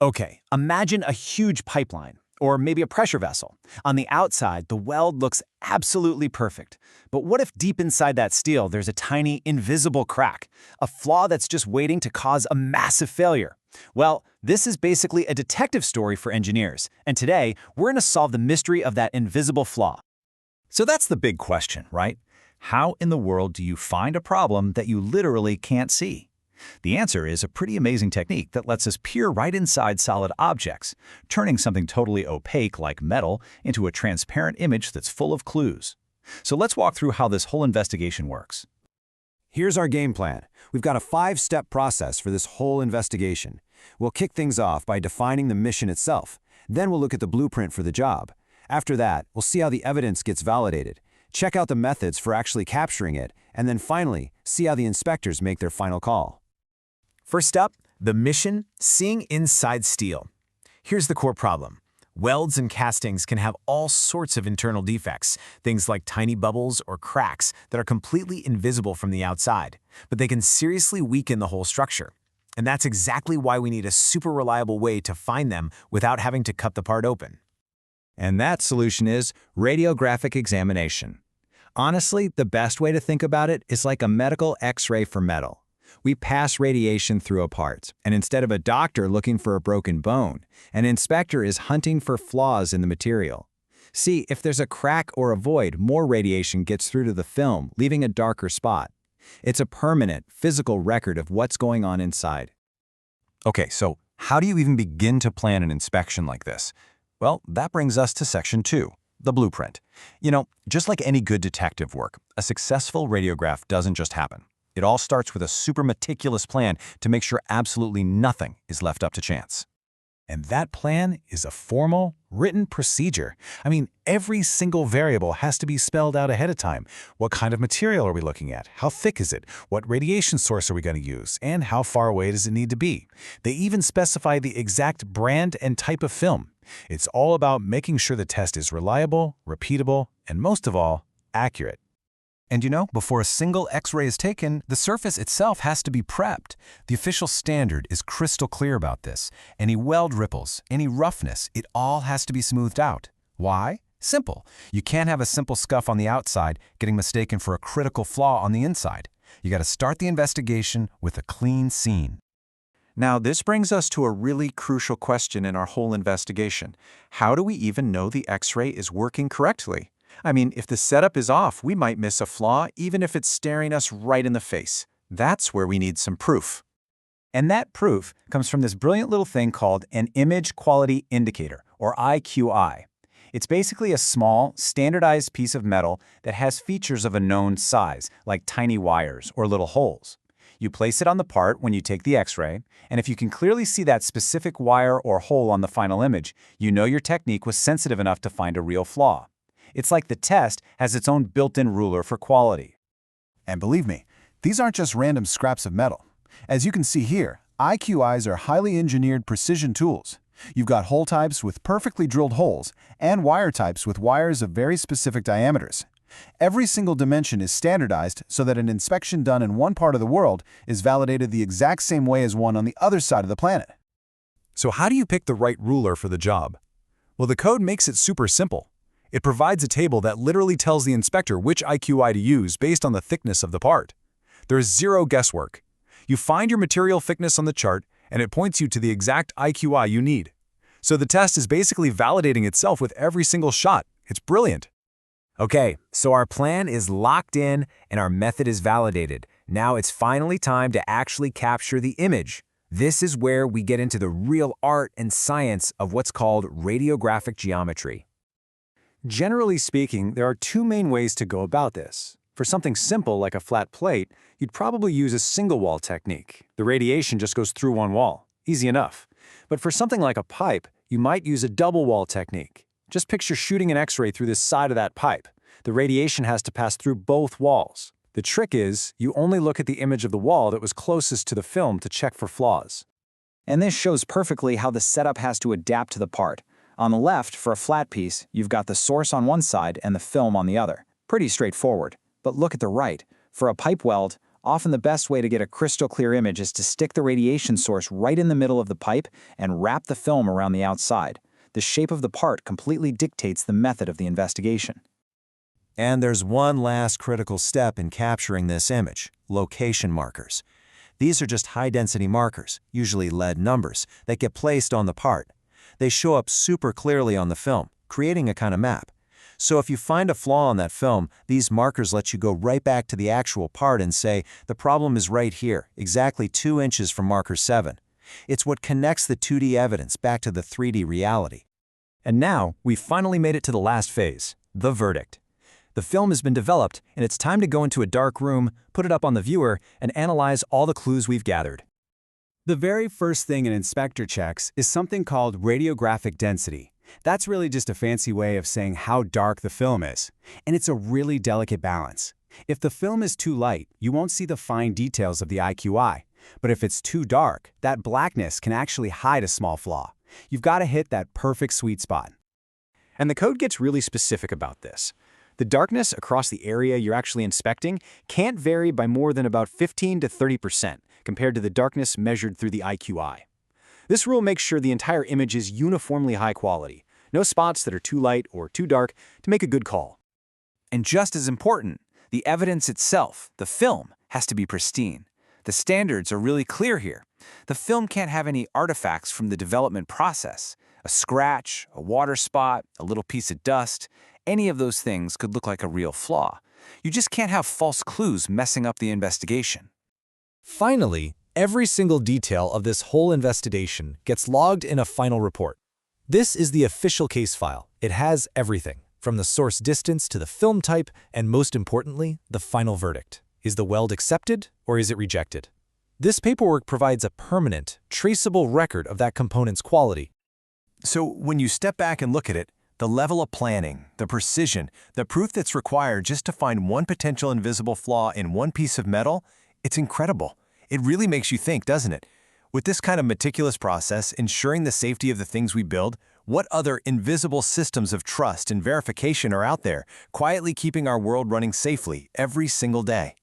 Okay, imagine a huge pipeline, or maybe a pressure vessel. On the outside, the weld looks absolutely perfect. But what if deep inside that steel there's a tiny, invisible crack, a flaw that's just waiting to cause a massive failure? Well, this is basically a detective story for engineers, and today we're going to solve the mystery of that invisible flaw. So that's the big question, right? How in the world do you find a problem that you literally can't see? The answer is a pretty amazing technique that lets us peer right inside solid objects, turning something totally opaque like metal into a transparent image that's full of clues. So let's walk through how this whole investigation works. Here's our game plan. We've got a 5-step process for this whole investigation. We'll kick things off by defining the mission itself. Then we'll look at the blueprint for the job. After that, we'll see how the evidence gets validated, check out the methods for actually capturing it, and then finally, see how the inspectors make their final call. First up, the mission, seeing inside steel. Here's the core problem. Welds and castings can have all sorts of internal defects, things like tiny bubbles or cracks that are completely invisible from the outside, but they can seriously weaken the whole structure. And that's exactly why we need a super reliable way to find them without having to cut the part open. And that solution is radiographic examination. Honestly, the best way to think about it is like a medical X-ray for metal. We pass radiation through a part, and instead of a doctor looking for a broken bone, an inspector is hunting for flaws in the material. See, if there's a crack or a void, more radiation gets through to the film, leaving a darker spot. It's a permanent, physical record of what's going on inside. Okay, so how do you even begin to plan an inspection like this? Well, that brings us to Section 2, the blueprint. You know, just like any good detective work, a successful radiograph doesn't just happen. It all starts with a super meticulous plan to make sure absolutely nothing is left up to chance. And that plan is a formal, written procedure. I mean, every single variable has to be spelled out ahead of time. What kind of material are we looking at? How thick is it? What radiation source are we going to use? And how far away does it need to be? They even specify the exact brand and type of film. It's all about making sure the test is reliable, repeatable, and most of all, accurate. And you know, before a single X-ray is taken, the surface itself has to be prepped. The official standard is crystal clear about this. Any weld ripples, any roughness, it all has to be smoothed out. Why? Simple. You can't have a simple scuff on the outside getting mistaken for a critical flaw on the inside. You got to start the investigation with a clean scene. Now, this brings us to a really crucial question in our whole investigation. How do we even know the X-ray is working correctly? I mean, if the setup is off, we might miss a flaw even if it's staring us right in the face. That's where we need some proof. And that proof comes from this brilliant little thing called an image quality indicator, or IQI. It's basically a small, standardized piece of metal that has features of a known size, like tiny wires or little holes. You place it on the part when you take the X-ray, and if you can clearly see that specific wire or hole on the final image, you know your technique was sensitive enough to find a real flaw. It's like the test has its own built-in ruler for quality. And believe me, these aren't just random scraps of metal. As you can see here, IQIs are highly engineered precision tools. You've got hole types with perfectly drilled holes and wire types with wires of very specific diameters. Every single dimension is standardized so that an inspection done in one part of the world is validated the exact same way as one on the other side of the planet. So how do you pick the right ruler for the job? Well, the code makes it super simple. It provides a table that literally tells the inspector which IQI to use based on the thickness of the part. There is zero guesswork. You find your material thickness on the chart, and it points you to the exact IQI you need. So the test is basically validating itself with every single shot. It's brilliant. Okay, so our plan is locked in and our method is validated. Now it's finally time to actually capture the image. This is where we get into the real art and science of what's called radiographic geometry. Generally speaking, there are two main ways to go about this. For something simple like a flat plate, you'd probably use a single wall technique. The radiation just goes through one wall. Easy enough. But for something like a pipe, you might use a double wall technique. Just picture shooting an X-ray through the side of that pipe. The radiation has to pass through both walls. The trick is, you only look at the image of the wall that was closest to the film to check for flaws. And this shows perfectly how the setup has to adapt to the part. On the left, for a flat piece, you've got the source on one side and the film on the other. Pretty straightforward. But look at the right. For a pipe weld, Often the best way to get a crystal clear image is to stick the radiation source right in the middle of the pipe and wrap the film around the outside. The shape of the part completely dictates the method of the investigation. And there's one last critical step in capturing this image: location markers. These are just high-density markers, usually lead numbers, that get placed on the part. They show up super clearly on the film, creating a kind of map. So if you find a flaw on that film, these markers let you go right back to the actual part and say, the problem is right here, exactly 2 inches from marker 7. It's what connects the 2D evidence back to the 3D reality. And now, we've finally made it to the last phase, the verdict. The film has been developed, and it's time to go into a dark room, put it up on the viewer, and analyze all the clues we've gathered. The very first thing an inspector checks is something called radiographic density. That's really just a fancy way of saying how dark the film is. And it's a really delicate balance. If the film is too light, you won't see the fine details of the IQI. But if it's too dark, that blackness can actually hide a small flaw. You've got to hit that perfect sweet spot. And the code gets really specific about this. The darkness across the area you're actually inspecting can't vary by more than about 15 to 30% compared to the darkness measured through the IQI. This rule makes sure the entire image is uniformly high quality, no spots that are too light or too dark to make a good call. And just as important, the evidence itself, the film, has to be pristine. The standards are really clear here. The film can't have any artifacts from the development process. A scratch, a water spot, a little piece of dust, any of those things could look like a real flaw. You just can't have false clues messing up the investigation. Finally, every single detail of this whole investigation gets logged in a final report. This is the official case file. It has everything, from the source distance to the film type, and most importantly, the final verdict. Is the weld accepted or is it rejected? This paperwork provides a permanent, traceable record of that component's quality. So when you step back and look at it, the level of planning, the precision, the proof that's required just to find one potential invisible flaw in one piece of metal, it's incredible. It really makes you think, doesn't it? With this kind of meticulous process, ensuring the safety of the things we build, what other invisible systems of trust and verification are out there, quietly keeping our world running safely every single day?